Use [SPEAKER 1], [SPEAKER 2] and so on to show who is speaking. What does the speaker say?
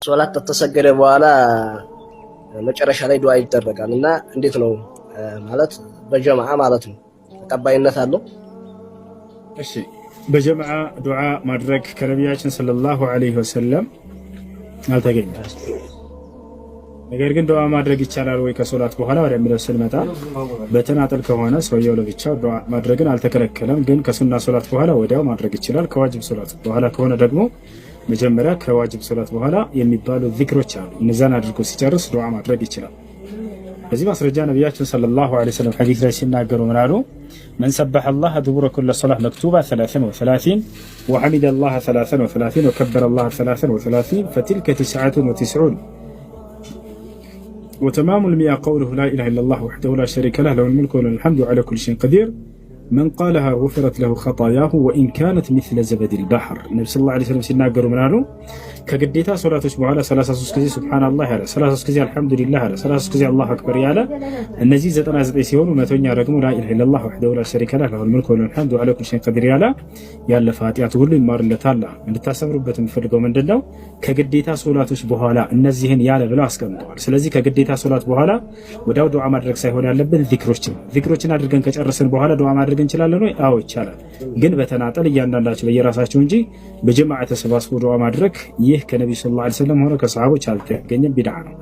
[SPEAKER 1] ሶላት ተተሰገደ በኋላ መጨረሻ ላይ ዱዓ ይደረጋል እና እንዴት ነው ማለት በጀማዓ ማለት ነው ተቀባይነት አለው?
[SPEAKER 2] እሺ በጀማዓ ዱዓ ማድረግ ከነቢያችን ሰለላሁ ዐለይሂ ወሰለም አልተገኘም። ነገር ግን ዱዓ ማድረግ ይቻላል ወይ ከሶላት በኋላ ወደሚለው ስንመጣ በተናጠል ከሆነ ሰውየው ለብቻው ዱዓ ማድረግን አልተከለከለም። ግን ከሱና ሶላት በኋላ ወዲያው ማድረግ ይችላል። ከዋጅብ ሶላት በኋላ ከሆነ ደግሞ መጀመሪያ ከዋጅብ ሶላት በኋላ የሚባሉ ዚክሮች አሉ። እነዛን አድርጎ ሲጨርስ ዱዓ ማድረግ ይችላል። በዚህ ማስረጃ ነቢያችን ሰለላሁ ዐለይሂ ወሰለም ሐዲስ ላይ ሲናገሩ ምን አሉ? መን ሰበሐ አላህ ዱቡረ ኩሊ ሶላት መክቱባ 33 ወሐሚደ አላህ 33 ወከበረ አላህ 33 ፈቲልከ 99 وتمام المئة قوله لا إله إلا الله وحده لا شريك له له الملك وله الحمد على كل شيء قدير من قالها غفرت له خطاياه وإن كانت مثل زبد البحر. النبي صلى الله عليه وسلم ሲናገሩ ምን አሉ? ከግዴታ ሶላቶች በኋላ 33 ጊዜ ሱብሃንአላህ ያለ 33 ጊዜ አልሐምዱሊላህ ያለ 33 ጊዜ አላሁ አክበር ያለ እነዚህ 99 ሲሆኑ መቶኛ ደግሞ ላ ኢላሃ ኢላላህ ወህደሁ ላ ሸሪከ ለሁ ለሁል ሙልኩ ወለሁል ሐምዱ ዐላ ኩሊ ሸይኢን ቀዲር ያለ ያለፈ ኃጢአቱ ሁሉ ይማርለታል። እንድታሰምሩበት የምፈልገው ምንድነው ከግዴታ ሶላቶች በኋላ እነዚህን ያለ ብለው አስቀምጠዋል። ስለዚህ ከግዴታ ሶላት በኋላ ወዲያው ዱዓ ማድረግ ሳይሆን ያለብን ዚክሮችን አድርገን ከጨረስን በኋላ ዱዓ ማድረግ እንችላለን ወይ? አዎ ይቻላል። ግን በተናጠል እያንዳንዳቸው በየራሳቸው እንጂ በጀማዓ ተሰባስቦ ዱዓ ማድረግ ይህ ከነብዩ ሰለላሁ ዐለይሂ ወሰለም ሆነ ከሰሃቦች አልተገኘም፣ ቢድዓ ነው።